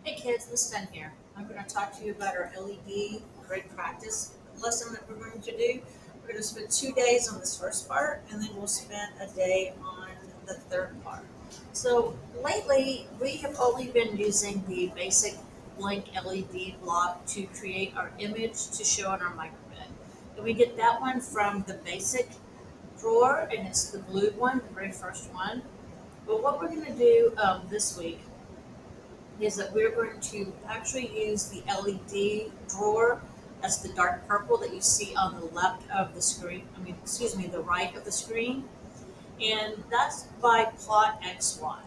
Hey kids, Miss Sten here. I'm going to talk to you about our LED grid practice lesson that we're going to do. We're going to spend 2 days on this first part, and then we'll spend a day on the third part. So lately, we have only been using the basic blank LED block to create our image to show on our microbit. And we get that one from the basic drawer, and it's the blue one, the very first one. But what we're going to do this week is that we're going to actually use the LED drawer as the dark purple that you see on the left of the screen. Excuse me, the right of the screen. And that's by Plot XY.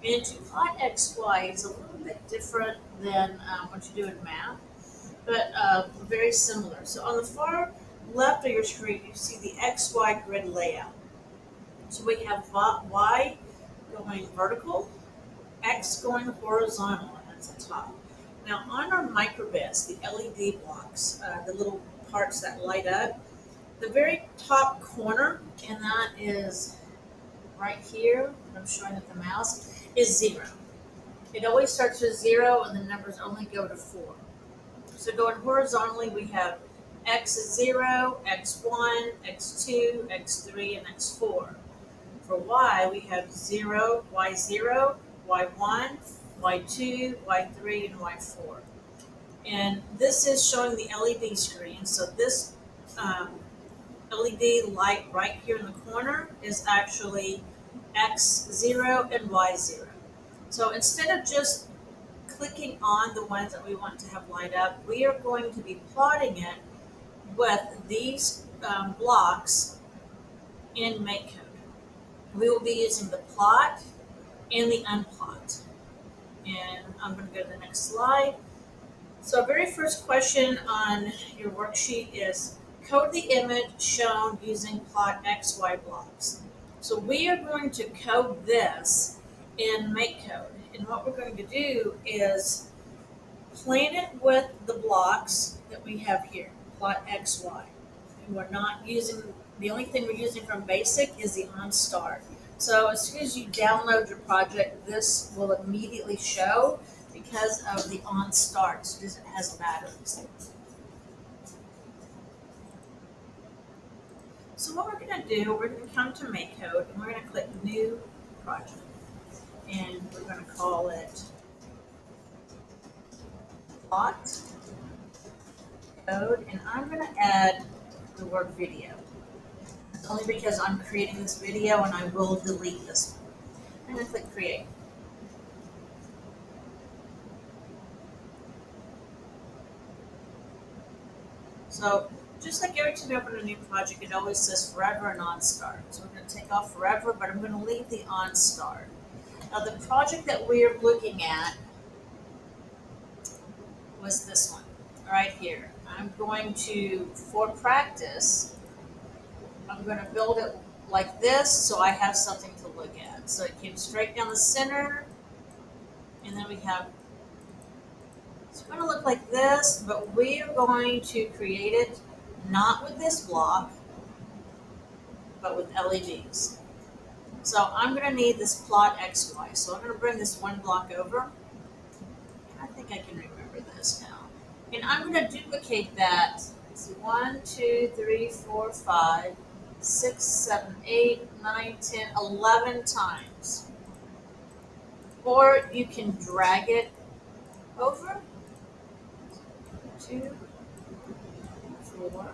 And to Plot XY is a little bit different than what you do in math, but very similar. So on the far left of your screen, you see the XY grid layout. So we have Y going vertical, X going horizontal, and that's the top. Now on our microbits, the LED blocks, the little parts that light up, the very top corner, and that is right here, I'm showing with the mouse, is 0. It always starts with 0 and the numbers only go to 4. So going horizontally, we have X is 0, X1, X2, X3, and X4. For Y, we have 0, Y0, Y1, Y2, Y3, and Y4. And this is showing the LED screen. So this um, LED light right here in the corner is actually X0 and Y0. So instead of just clicking on the ones that we want to have light up, we are going to be plotting it with these blocks in MakeCode. We will be using the plot and the unplot. And I'm going to go to the next slide. So our very first question on your worksheet is code the image shown using plot XY blocks. So we are going to code this in MakeCode. And what we're going to do is plan it with the blocks that we have here, plot XY. And we're not using, the only thing we're using from basic is the OnStart. So as soon as you download your project, this will immediately show because of the OnStart, because it has batteries. So what we're going to do, we're going to come to MakeCode and we're going to click New Project. And we're going to call it Plot Code, and I'm going to add the word video. Only because I'm creating this video and I will delete this one. I'm going to click Create. So just like every time you open a new project, it always says forever and OnStart. So we're going to take off forever, but I'm going to leave the OnStart. Now the project that we're looking at was this one right here. I'm going to, for practice, I'm going to build it like this so I have something to look at. So it came straight down the center, and then we have, it's going to look like this, but we are going to create it not with this block, but with LEDs. So I'm going to need this plot XY. So I'm going to bring this one block over. I think I can remember this now. And I'm going to duplicate that. Let's see, 1, 2, 3, 4, 5, 6, 7, 8, 9, 10, 11 times. Or you can drag it over. 2, 4, 5.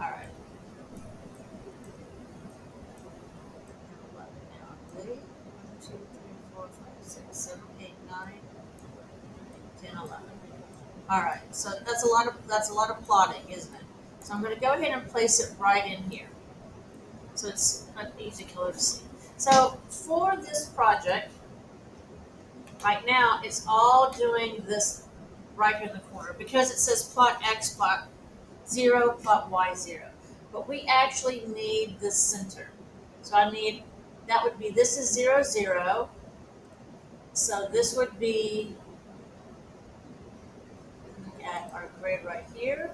All right. 11 now, I believe. 1, 2, 3, 4, 5, 6, 7, 8, 9, 10, 11. All right, so that's a lot of plotting, isn't it? So I'm going to go ahead and place it right in here, so it's an easy color to see. So for this project, right now it's all doing this right here in the corner because it says plot X, plot 0, plot Y 0. But we actually need the center. So I need, that would be, this is 0, 0. So this would be grid right here.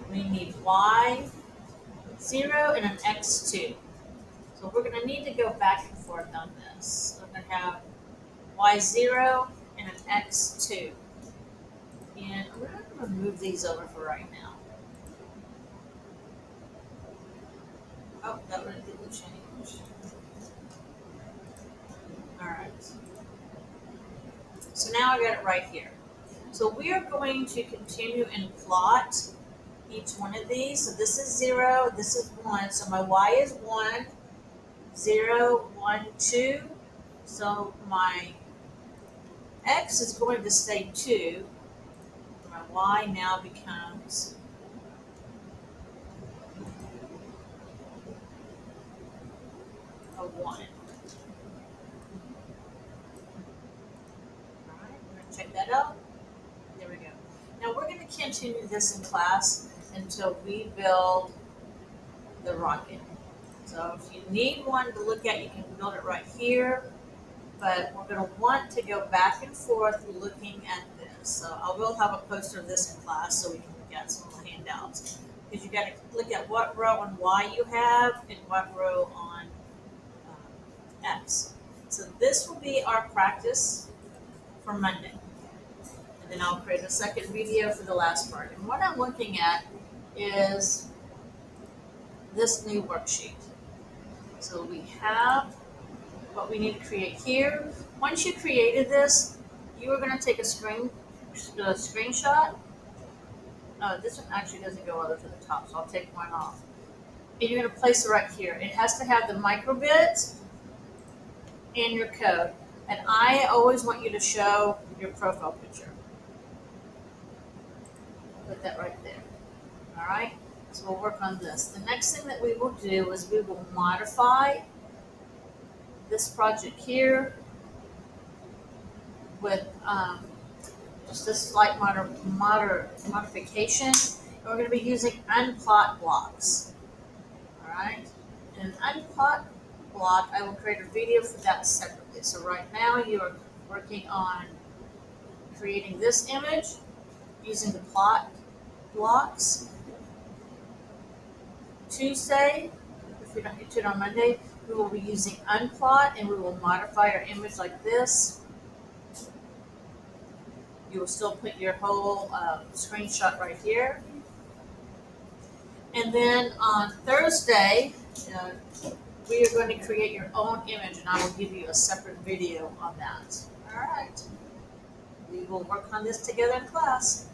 We need y 0 and an x2. So we're going to need to go back and forth on this. We're going to have y0 and an x2. And I'm going to remove these over for right now. Oh, that one didn't change. Alright. So now I got it right here. So we are going to continue and plot each one of these. So this is 0, this is 1. So my y is 1, 0, 1, 2. So my x is going to stay 2. My y now becomes a 1. Alright, we're going to check that out. There we go. Now we're going to continue this in class until we build the rocket. So if you need one to look at, you can build it right here. But we're going to want to go back and forth looking at this. So I will have a poster of this in class so we can look at some of the handouts. Because you got to look at what row on Y you have and what row on X. So this will be our practice for Monday. And then I'll create a second video for the last part. And what I'm looking at is this new worksheet. So we have what we need to create here. Once you created this, you are going to take a screenshot. This one actually doesn't go all the way to the top, so I'll take one off. And you're going to place it right here. It has to have the microbit and your code. And I always want you to show your profile picture. Put that right there. All right? So we'll work on this. The next thing that we will do is we will modify this project here with just a slight modification. And we're going to be using unplot blocks. All right? And an unplot block, I will create a video for that separately. So right now you are working on creating this image using the plot blocks. Tuesday, if we don't get to it on Monday, we will be using unplot and we will modify our image like this. You will still put your whole screenshot right here. And then on Thursday, we are going to create your own image and I will give you a separate video on that. All right. We will work on this together in class.